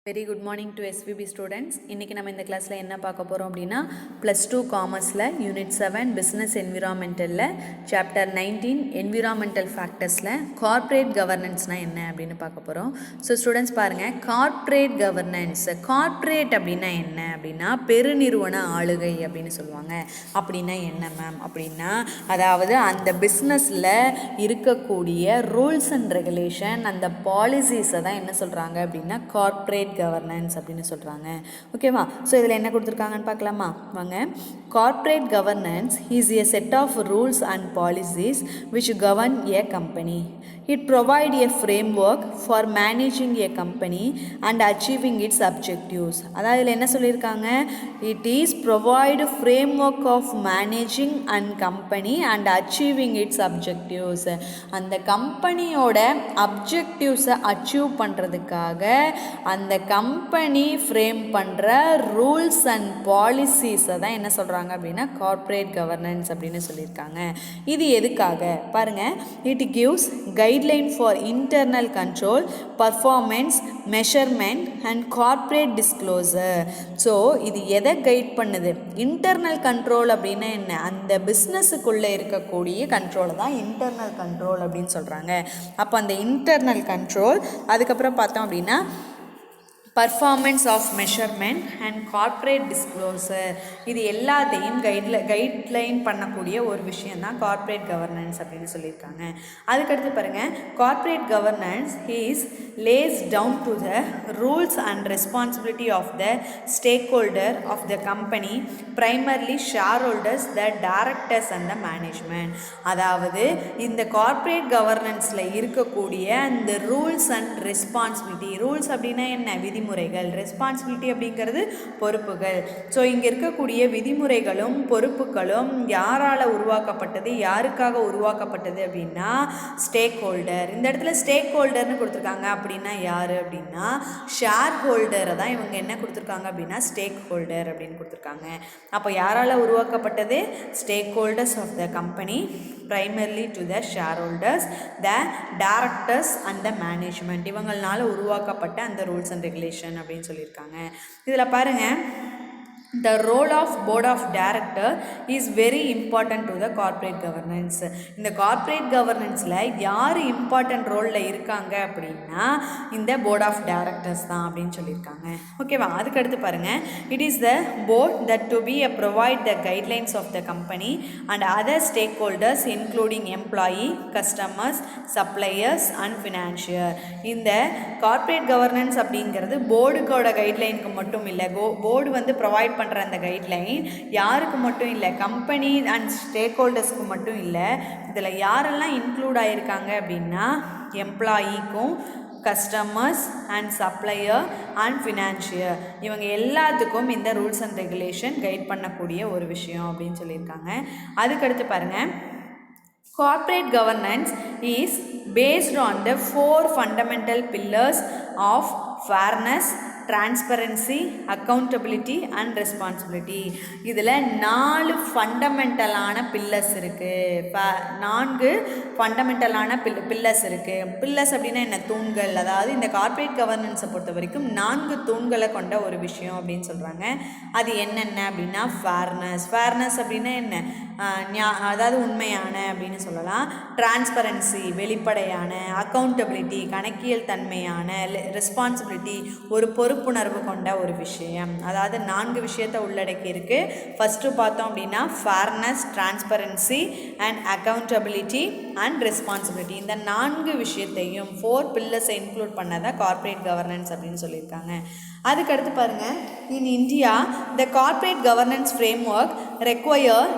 Very good morning to SVP students. இன்றைக்கி நம்ம இந்த கிளாஸில் என்ன பார்க்க போகிறோம் அப்படின்னா +2 காமர்ஸில் யூனிட் 7 பிஸ்னஸ் என்விரான்மெண்டலில் சாப்டர் 19 என்விரான்மெண்டல் ஃபேக்டர்ஸில் கார்ப்பரேட் கவர்னன்ஸ்னால் என்ன அப்படின்னு பார்க்க போகிறோம். ஸோ ஸ்டூடெண்ட்ஸ் பாருங்கள், கார்ப்பரேட் கவர்னன்ஸ், கார்ப்பரேட் அப்படின்னா என்ன அப்படின்னா பெருநிறுவன ஆளுகை அப்படின்னு சொல்லுவாங்க. அப்படின்னா என்ன மேம் அப்படின்னா, அதாவது அந்த பிஸ்னஸில் இருக்கக்கூடிய ரூல்ஸ் அண்ட் ரெகுலேஷன், அந்த பாலிசிஸை தான் என்ன சொல்கிறாங்க அப்படின்னா கார்ப்பரேட் கவர்னன்ஸ் அப்படின்னு சொல்கிறாங்க. ஓகேவா? ஸோ இதில் என்ன கொடுத்துருக்காங்கன்னு பார்க்கலாமா வாங்க. Corporate governance is a set of rules and policies which govern a company. It provides a framework for managing a company and achieving its objectives. அதாவது இதில் என்ன சொல்லியிருக்காங்க, it is provide framework of managing and company and achieving its objectives. அந்த கம்பெனியோட அப்ஜெக்டிவ்ஸை achieve பண்ணுறதுக்காக அந்த company frame பண்ணுற rules and பாலிசிஸை தான் என்ன சொல்கிறாங்க அப்படின்னா கார்ப்பரேட் கவர்னன்ஸ் அப்படின்னு சொல்லியிருக்காங்க. இது எதுக்காக பாருங்கள், it gives guideline for internal control, performance, measurement and corporate disclosure. So இது எதை கைட் பண்ணுது? இன்டர்னல் கண்ட்ரோல் அப்படின்னா என்ன? அந்த பிஸ்னஸுக்குள்ளே இருக்கக்கூடிய கண்ட்ரோலை தான் இன்டர்னல் கண்ட்ரோல் அப்படின்னு சொல்கிறாங்க. அப்போ அந்த இன்டர்னல் கண்ட்ரோல், அதுக்கப்புறம் பார்த்தோம் அப்படின்னா performance of measurement and corporate disclosure, இது எல்லாத்தையும் கைட்லைன் பண்ணக்கூடிய ஒரு விஷயம் தான் கார்ப்பரேட் கவர்னன்ஸ் அப்படின்னு சொல்லியிருக்காங்க. அதுக்கடுத்து பாருங்கள், corporate governance is lays down to the rules and responsibility of the stakeholder of the company, primarily shareholders, the directors and the management. அதாவது இந்த கார்ப்பரேட் கவர்னன்ஸில் இருக்கக்கூடிய அந்த ரூல்ஸ் அண்ட் ரெஸ்பான்சிபிலிட்டி, ரூல்ஸ் அப்படின்னா என்ன? விதிமுறைகள், ரெஸ்பான்சிபிலிட்டி அப்படிங்கிறது பொறுப்புகள். So இங்கே இருக்கக்கூடிய விதிமுறைகளும் பொறுப்புகளும் யாரால் உருவாக்கப்பட்டது, யாருக்காக உருவாக்கப்பட்டது அப்படின்னா ஸ்டேக் ஹோல்டர். இந்த இடத்துல ஸ்டேக் ஹோல்டர்னு கொடுத்துருக்காங்க. அப்படின்னா யார் அப்படின்னா ஷேர் ஹோல்டரை தான் இவங்க என்ன கொடுத்துருக்காங்க அப்படின்னா ஸ்டேக் ஹோல்டர் அப்படின்னு கொடுத்துருக்காங்க. அப்போ யாரால் உருவாக்கப்பட்டது? Stakeholders of the company, primarily to the shareholders, the directors and the management. இவங்களால உருவாக்கப்பட்ட அந்த ரூல்ஸ் அண்ட் ரெகுலேஷன் அப்படின்னு சொல்லியிருக்காங்க. இதில் பாருங்கள், the role of board of director is very important to the corporate governance. இந்த corporate governanceல யார் important ரோலில் இருக்காங்க அப்படின்னா இந்த board of directors தான் அப்படின்னு சொல்லியிருக்காங்க. ஓகேவா? அதுக்கடுத்து பாருங்கள், it is the board that to be provide the guidelines of the company and other stakeholders including employee, customers, suppliers and financier. இந்த corporate governance அப்படிங்கிறது போர்டுக்கோட கைட்லைனுக்கு மட்டும் இல்லை. போர்டு வந்து ப்ரொவைட் பண்ணுற அந்த கைட்லைன் யாருக்கு மட்டும் இல்லை, கம்பெனி அண்ட் ஸ்டேக் ஹோல்டர்ஸ்க்கு மட்டும் இல்லை. இதில் யாரெல்லாம் இன்க்ளூட் ஆகியிருக்காங்க அப்படின்னா எம்ப்ளாயிக்கும், customers and supplier and financier, இவங்க எல்லாத்துக்கும் இந்த ரூல்ஸ் அண்ட் ரெகுலேஷன் கைட் பண்ணக்கூடிய ஒரு விஷயம் அப்படின்னு சொல்லியிருக்காங்க. அதுக்கடுத்து பாருங்கள், corporate governance is based on the 4 fundamental pillars of fairness, transparency, accountability and responsibility. இதில் 4 ஃபண்டமெண்டலான பில்லர்ஸ் இருக்குது. 4 ஃபண்டமெண்டலான பில்லர்ஸ் இருக்குது. பில்லர்ஸ் அப்படின்னா என்ன? தூண்கள். அதாவது இந்த கார்ப்பரேட் கவர்னன்ஸை பொறுத்த வரைக்கும் 4 தூண்களை கொண்ட ஒரு விஷயம் அப்படின்னு சொல்கிறாங்க. அது என்னென்ன அப்படின்னா ஃபேர்னஸ். ஃபேர்னஸ் அப்படின்னா என்ன? அதாவது உண்மையான அப்படின்னு சொல்லலாம். டிரான்ஸ்பரன்சி, வெளிப்படையான. அக்கௌண்டபிலிட்டி, கணக்கியல் தன்மையான. ரெஸ்பான்சிபிலிட்டி, ஒரு பொறுப்புணர்வு கொண்ட ஒரு விஷயம். அதாவது 4 விஷயத்தை உள்ளடக்கி இருக்குது. ஃபஸ்ட்டு பார்த்தோம் அப்படின்னா fairness, transparency and accountability and responsibility. இந்த 4 விஷயத்தையும் 4 பில்லர்ஸை இன்க்ளூட் பண்ணதான் கார்ப்பரேட் கவர்னன்ஸ் அப்படின்னு சொல்லியிருக்காங்க. அதுக்கடுத்து பாருங்கள், in India the corporate governance framework require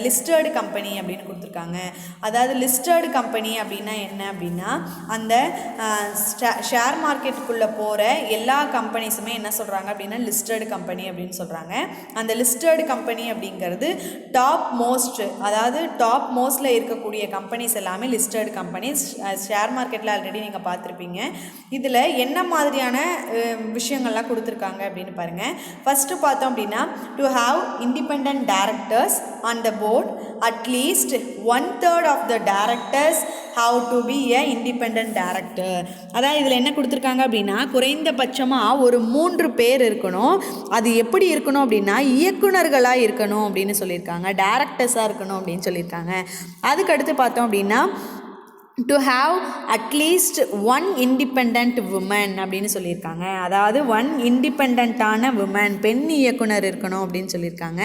listed company அப்படின்னு கொடுத்துருக்காங்க. அதாவது லிஸ்டர்டு கம்பெனி அப்படின்னா என்ன அப்படின்னா அந்த ஷேர் மார்க்கெட்டுக்குள்ளே போகிற எல்லா கம்பெனிஸுமே என்ன சொல்கிறாங்க அப்படின்னா லிஸ்டர்டு கம்பெனி அப்படின்னு சொல்கிறாங்க. அந்த லிஸ்டர்டு கம்பெனி அப்படிங்கிறது டாப் மோஸ்ட்டில் இருக்கக்கூடிய கம்பெனிஸ் எல்லாமே லிஸ்டர்டு கம்பெனிஸ். ஷேர் மார்க்கெட்டில் ஆல்ரெடி நீங்கள் பார்த்துருப்பீங்க. இதில் என்ன மாதிரியான விஷயங்கள்லாம் கொடுத்துருக்காங்க அப்படின்னு பாருங்கள். ஃபஸ்ட்டு பார்த்தோம் அப்படின்னா to have independent directors on the board, at least 1/3 of the directors how to be a independent director. அதாவது இதில் என்ன கொடுத்துருக்காங்க அப்படின்னா குறைந்தபட்சமாக ஒரு 3 பேர் இருக்கணும். அது எப்படி இருக்கணும் அப்படின்னா இயக்குனர்களாக இருக்கணும் அப்படின்னு சொல்லியிருக்காங்க, டைரக்டர்ஸாக இருக்கணும் அப்படின்னு சொல்லியிருக்காங்க. அதுக்கடுத்து பார்த்தோம் அப்படின்னா to have at least 1 independent woman அப்படின்னு சொல்லியிருக்காங்க. அதாவது 1 இண்டிபெண்ட்டான உமன், பெண் இயக்குனர் இருக்கணும் அப்படின்னு சொல்லியிருக்காங்க.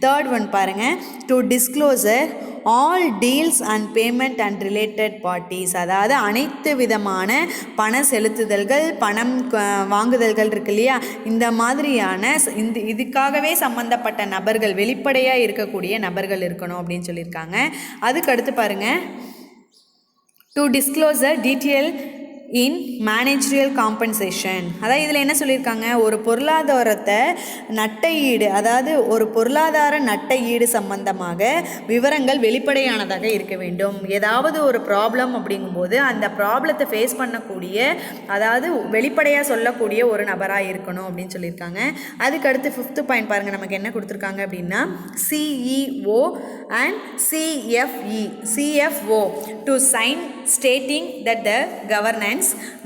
தேர்ட் ஒன் பாருங்கள், to disclosure all deals and payment and related parties. அதாவது அனைத்து விதமான பண செலுத்துதல்கள், பணம் வாங்குதல்கள் இருக்கு இல்லையா, இந்த மாதிரியான இதுக்காகவே சம்மந்தப்பட்ட நபர்கள், வெளிப்படையாக இருக்கக்கூடிய நபர்கள் இருக்கணும் அப்படின்னு சொல்லியிருக்காங்க. அதுக்கடுத்து பாருங்கள், to disclose a detail in managerial compensation. அதாவது இதில் என்ன சொல்லியிருக்காங்க, ஒரு பொருளாதாரத்தை நட்டையீடு, அதாவது ஒரு பொருளாதார நட்டையீடு சம்பந்தமாக விவரங்கள் வெளிப்படையானதாக இருக்க வேண்டும். ஏதாவது ஒரு ப்ராப்ளம் அப்படிங்கும்போது அந்த ப்ராப்ளத்தை ஃபேஸ் பண்ணக்கூடிய, அதாவது வெளிப்படையாக சொல்லக்கூடிய ஒரு நபராக இருக்கணும் அப்படின்னு சொல்லியிருக்காங்க. அதுக்கடுத்து 5th பாயிண்ட் பாருங்கள், நமக்கு என்ன கொடுத்துருக்காங்க அப்படின்னா CEO and CFO to sign stating that the governance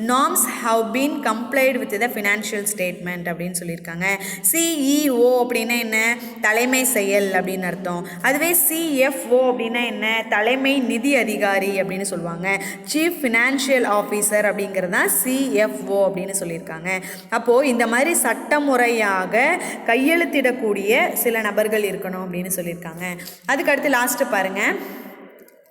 norms have been complied with the financial statement அப்படின்னு சொல்லியிருக்காங்க. CEO அப்படின்னா என்ன, தலைமை செயல் அப்படின்னு அர்த்தம். அதுவே CFO அப்படின்னா என்ன, தலைமை நிதி அதிகாரி அப்படின்னு சொல்லுவாங்க. சீஃப் ஃபினான்ஷியல் ஆஃபீஸர் அப்படிங்கிறது தான் CFO அப்படின்னு சொல்லியிருக்காங்க. அப்போது இந்த மாதிரி சட்டமுறையாக கையெழுத்திடக்கூடிய சில நபர்கள் இருக்கணும் அப்படின்னு சொல்லியிருக்காங்க. அதுக்கடுத்து லாஸ்ட்டு பாருங்கள்,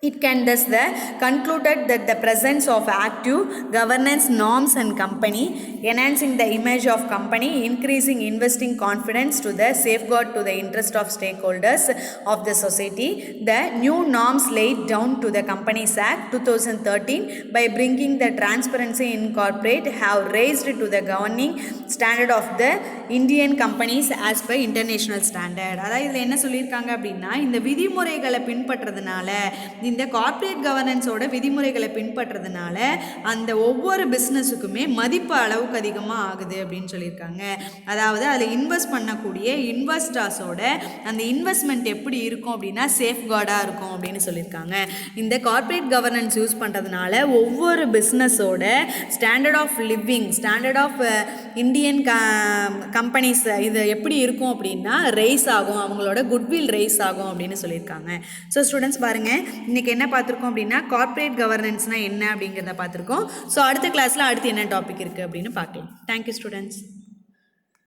it can thus the concluded that the presence of active governance norms and company enhancing the image of company, increasing investing confidence to the safeguard to the interest of stakeholders of the society. The new norms laid down to the Companies Act 2013 by bringing the transparency in corporate have raised to the governing standard of the Indian companies as per international standard. அதாவது இதில் என்ன சொல்லியிருக்காங்க அப்படின்னா, இந்த விதிமுறைகளை பின்பற்றதுனால, இந்த corporate கவர்னன்ஸோட விதிமுறைகளை பின்பற்றதுனால அந்த ஒவ்வொரு பிஸ்னஸுக்குமே மதிப்பு அளவுக்கு அதிகமாக ஆகுது அப்படின்னு சொல்லியிருக்காங்க. அதாவது அதில் இன்வெஸ்ட் பண்ணக்கூடிய இன்வெஸ்டர்ஸோட அந்த இன்வெஸ்ட்மெண்ட் எப்படி இருக்கும் அப்படின்னா சேஃப்கார்டாக இருக்கும் அப்படின்னு சொல்லியிருக்காங்க. இந்த கார்ப்பரேட் கவர்னன்ஸ் யூஸ் பண்ணுறதுனால ஒவ்வொரு பிஸ்னஸோட standard of living, standard of Indian companies இது எப்படி இருக்கும் அப்படின்னா ரைஸ் ஆகும், அவங்களோட குட்வில் ரைஸ் ஆகும் அப்படின்னு சொல்லியிருக்காங்க. ஸோ ஸ்டூடெண்ட்ஸ் பாருங்கள், இன்றைக்கி என்ன பார்த்துருக்கோம் அப்படின்னா கார்ப்பரேட் கவர்னன்ஸ்னால் என்ன அப்படிங்கிறத பார்த்துருக்கோம். ஸோ அடுத்த கிளாஸில் அடுத்து என்ன டாபிக் இருக்குது அப்படின்னு பார்க்கலாம். Thank you students.